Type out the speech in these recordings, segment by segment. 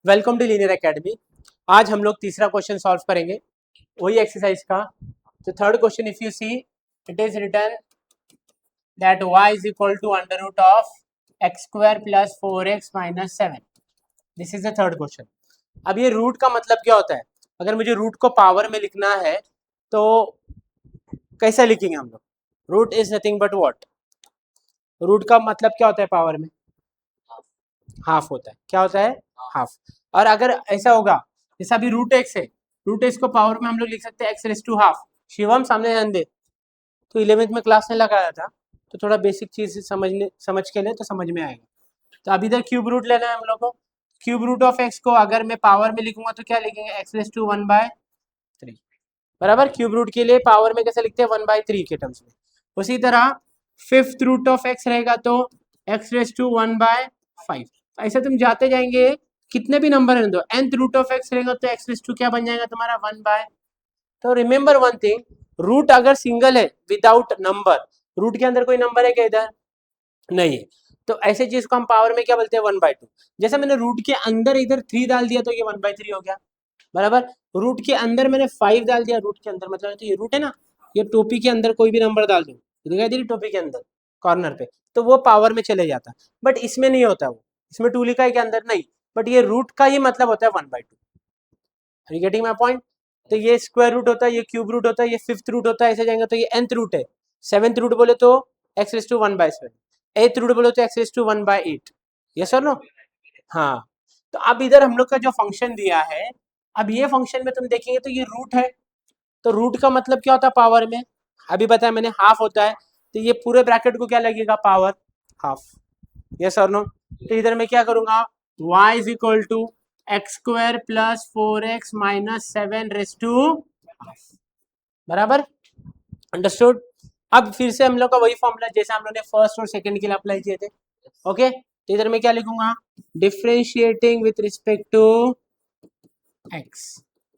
Welcome to linear academy. आज हम लोग तीसरा क्वेश्चन सॉल्व करेंगे वही एक्सरसाइज का। तो third question, if you see it is written that y is equal to under root of x square plus 4x minus 7। This is the third question. अब ये रूट का मतलब क्या होता है? अगर मुझे रूट को पावर में लिखना है तो कैसे लिखेंगे हम लोग? Root is nothing but what? Root का मतलब क्या होता है पावर में? हाफ होता है। क्या होता है? हाफ। और अगर ऐसा होगा जैसा अभी रूट एक्स है, रूट एक्स को पावर में हम लोग लिख सकते हैं x raise to half. Shivam सामने ध्यान दे। तो 11th में क्लास में लगाया था, तो थोड़ा बेसिक चीज समझ के ले तो समझ में आएगा। तो अभी इधर क्यूब रूट लेना है हम लोग को। क्यूब रूट ऑफ एक्स को अगर मैं पावर में लिखूंगा तो क्या लिखेंगे? एक्स रेस टू 1/3 बराबर। क्यूब रूट के लिए पावर में कैसे लिखते हैं? 1/3 के टर्म्स में। उसी तरह फिफ्थ रूट ऑफ एक्स रहेगा तो एक्स रेस टू 1/5। ऐसे तुम जाते जाएंगे, कितने भी नंबर है दो, nth रूट ऑफ एक्स रहेगा तो एक्स रेस टू क्या बन जाएगा तुम्हारा? 1/। तो रिमेंबर वन थिंग, रूट अगर सिंगल है विदाउट नंबर, रूट के अंदर कोई नंबर है क्या? इधर नहीं है। तो ऐसे चीज को हम पावर में क्या बोलते हैं? 1/2। जैसे मैंने रूट के अंदर इधर 3 डाल दिया तो ये 1/3 हो गया बराबर। रूट के अंदर मैंने 5 डाल दिया, रूट के अंदर मतलब तो ये रूट है ना, ये टोपी के अंदर कोई भी नंबर डाल दो, दिखाई दे रही टोपी के अंदर कॉर्नर पे, तो वो पावर में चले जाता। बट इसमें नहीं होता वो, इसमें 2 लिखा है के अंदर नहीं, बट ये रूट का ही मतलब होता है 1/2। Are you getting my point? तो ये स्क्वायर रूट होता है, ये क्यूब रूट होता है, ये फिफ्थ रूट होता है, ऐसे जाएंगे तो ये nth रूट है। सेवेंथ रूट बोले तो एक्स रेस टू 1/7। एथ रूट बोले तो एक्स रेस टू 1/8। यस और नो? हाँ। तो अब इधर हम लोग का जो फंक्शन दिया है, अब ये फंक्शन में तुम देखेंगे तो ये रूट है। तो रूट का मतलब क्या होता है पावर में? अभी बताया मैंने, हाफ होता है। तो ये पूरे ब्रैकेट को क्या लगेगा? Power half. यस और नो? तो इधर मैं क्या करूंगा? y is equal to x square plus 4x minus 7 raise to बराबर। अंडरस्टूड? अब फिर से हम लोग का वही फॉर्मूला जैसे हम लोग ने फर्स्ट और सेकंड के लिए अप्लाई किए थे। ओके, तो इधर मैं क्या लिखूंगा? Differentiating with respect to x,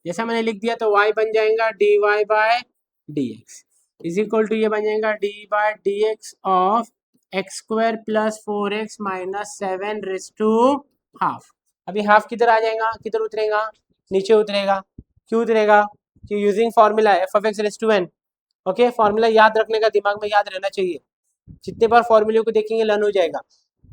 जैसा मैंने लिख दिया तो y बन जाएगा dy by dx is equal to ये बन जाएगा d by dx of x square plus 4x minus 7 raise to half. अभी हाफ किधर आ जाएगा? किधर उतरेगा? नीचे उतरेगा। क्यों उतरेगा? कि using formula f of x raise to n. Okay, formula याद रखने का, दिमाग में याद रहना चाहिए। जितने बार फॉर्मूले को देखेंगे लर्न हो जाएगा।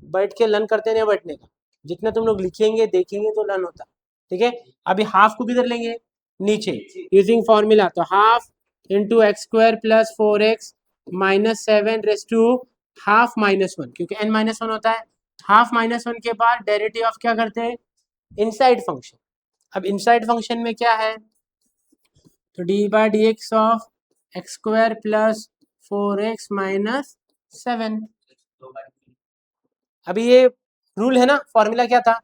बैठ के लर्न करते नहीं बैठने का, जितना तुम लोग लिखेंगे देखेंगे तो लर्न होता। ठीक है, अभी हाफ को किधर लेंगे? नीचे, यूजिंग फॉर्मूला। तो half into x square plus 4x minus 7 raise to half minus 1, क्योंकि n माइनस 1 होता है। हाफ माइनस 1 के बाद डेरिवेटिव ऑफ क्या करते हैं? Inside function. अब इनसाइड फंक्शन में क्या है? तो d by d x of x square plus 4x minus 7। अभी ये रूल है ना, फॉर्मूला क्या था?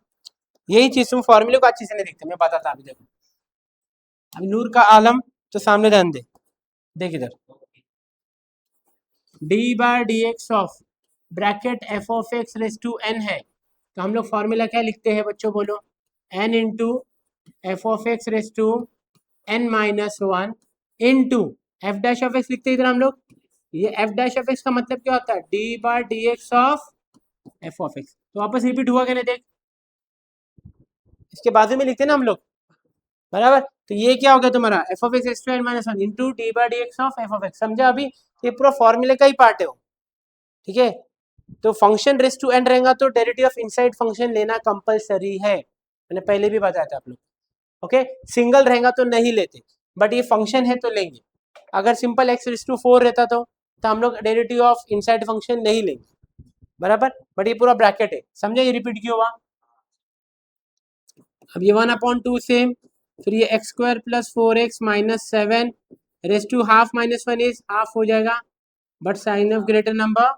यही चीज तुम फॉर्मूले को अच्छी से नहीं देखते, मैं बताता अभी। देखो अभी नूर का आलम, तो सामने ध्यान दे, देख इधर, d by d x of bracket f of x raise to n है। तो हम लोग फॉर्मूला क्या लिखते हैं बच्चों? बोलो, n into f of x raise to n minus 1 into f dash of x लिखते हैं इधर हम लोग। ये एफ डैश ऑफ एक्स का मतलब क्या होता है? D by d x of f of x. तो वापस रिपीट हुआ क्या नहीं? देख, इसके बाजू में लिखते हैं ना हम लोग बराबर। तो ये क्या हो गया तुम्हारा? F of x square minus 1 into D by d x of f of x. समझा? अभी ये पूरा फॉर्मूले का ही पार्ट है वो। ठीक है, तो फंक्शन रेस टू एंड रहेगा तो डेरिवेटिव ऑफ इनसाइड फंक्शन लेना कंपलसरी है, मैंने पहले भी बताया था आप लोग। ओके, सिंगल रहेगा तो नहीं लेते, बट ये फंक्शन है तो लेंगे। अगर सिंपल एक्स रेस टू 4 रहता तो हम लोग डेरिवेटिव ऑफ इनसाइड फंक्शन नहीं लेंगे बराबर। बट ये पूरा ब्रैकेट है, समझे? ये रिपीट क्यों हुआ? अब ये 1/2 से फिर ये x square plus 4x minus 7 raise to half minus 1 is half हो जाएगा, but sign of greater number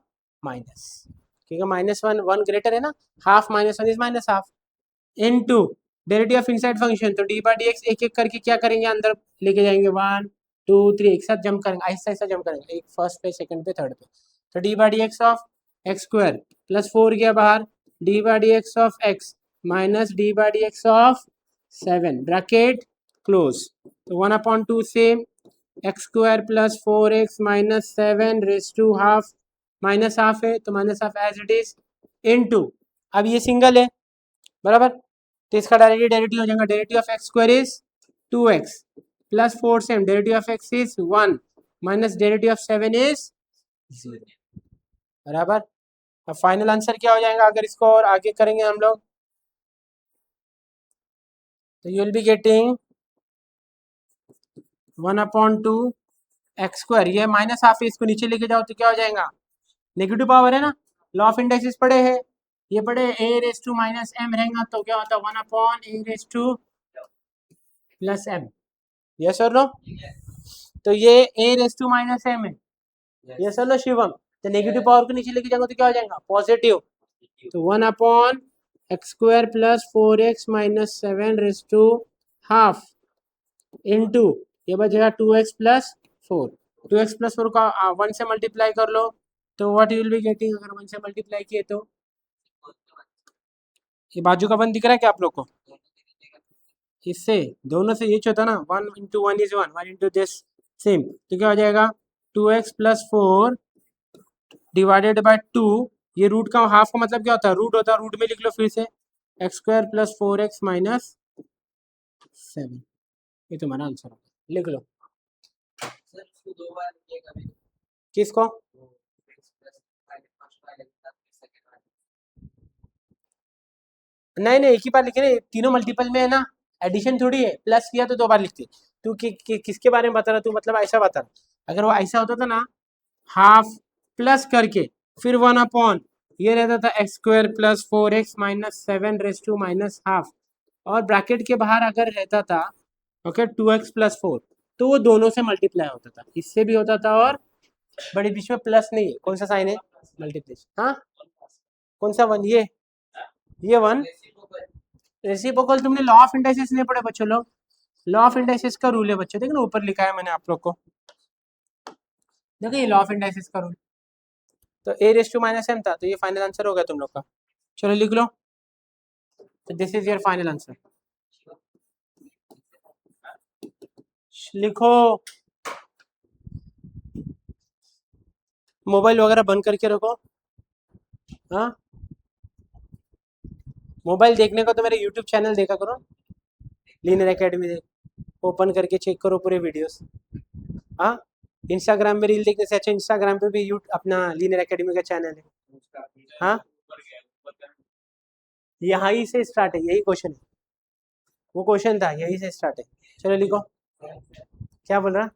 minus, क्योंकि माइनस 1 ग्रेटर है ना, half minus 1 is minus half into derivative of inside function. तो डी बाई डी एक्स एक एक करके क्या करेंगे? अंदर लेके जाएंगे, 1 2 3 एक साथ जंप करेंगे, ऐसा ऐसा जंप करेंगे, एक फर्स्ट पे सेकंड पे थर्ड पे। तो d by d x of x square plus 4 गया बाहर, d by d x of x minus d by d x of 7 bracket close. तो 1/2 से x square plus 4x minus 7 raise to half, minus half है तो minus half as it is into, अब ये single है बराबर, तो इसका डायरेक्टली डेरिवेटिव हो जाएगा, derivative of x square is 2x plus 4 same, derivative of x is 1 minus derivative of 7 is 0, बराबर। अब फाइनल आंसर क्या हो जाएगा अगर इसको और आगे करेंगे हम लोग, तो you will be getting 1/2 x square, ये माइनस हाफ है, इसको नीचे लेके जाओ तो क्या हो जाएगा, नेगेटिव पावर है ना, लॉ ऑफ इंडेक्सेस पढ़े हैं, ये पढ़े ए रेस टू माइनस एम रहेगा तो क्या होता है 1/a प्लस एम, यस और नो। तो ये ए रेस टू माइनस एम है, यस और नो शिवम। तो नेगेटिव पावर को नीचे लेके जाओगे तो क्या हो जाएगा पॉजिटिव, तो 1/x square plus 4x minus 7 raise to half into ये बचेगा 2x प्लस 4, 2x प्लस 4 का 1 से मल्टीप्लाई कर लो तो what you will be getting, अगर 1 से मल्टीप्लाई किए तो ये बाजू का 1 दिख रहा है क्या आप लोग को, इससे दोनों से ये होता ना 1 into 1 is 1, 1 into this same, तो क्या हो जाएगा 2x प्लस 4 डिवाइडेड बाय 2, ये रूट का हाफ का मतलब क्या होता है, रूट होता है, रूट में लिख लो फिर से x square plus 4x minus 7, ये तुम्हारा आंसर होगा, लिख लो। किसको, नहीं नहीं एक ही बार लिखे ना, तीनों मल्टीपल में है ना, एडिशन थोड़ी है, प्लस किया तो 2 बार लिखते। तू किसके बारे में बता रहा तू, मतलब ऐसा बता रहा, अगर वो ऐसा होता था ना हाफ प्लस करके फिर 1/, ये रहता था x square plus 4x minus 7 raise to minus half, और ब्रैकेट के बाहर अगर रहता था ओके 2x प्लस 4, तो वो दोनों से मल्टीप्लाई होता था, इससे भी होता था, और बड़े बीच में प्लस नहीं है, कौन सा साइन है मल्टीप्लिकेशन, हाँ कौन सा 1, ये 1 रेसिप्रोकल, तुमने लॉ ऑफ इंडाइसिस नहीं पढ़े बच्चों लोग, लॉ ऑफ इंडाइसिस का रूल है बच्चों, देखो ना ऊपर लिखा है मैंने आप लोग को, देखो ये लॉ ऑफ इंडाइसिस का रूल, तो a raise to minus m था, तो ये फाइनल आंसर हो गया तुम लोग का, चलो लिख लो, तो this is your final answer, लिखो, मोबाइल वगैरह बंद करके रखो, हाँ मोबाइल देखने का तो मेरे यूट्यूब चैनल देखा करो, लीनियर एकेडमी देख, ओपन करके चेक करो पूरे वीडियोस, हाँ इंस्टाग्राम में रील देखने से अच्छा इंस्टाग्राम पे भी अपना लीनियर एकेडमी का चैनल है, हाँ यहाँ ही से स्टार्ट है, यही क्वेश्चन है, वो क्वेश्चन था यही से स्टार्ट है, चलो लिखो, क्या बोल रहा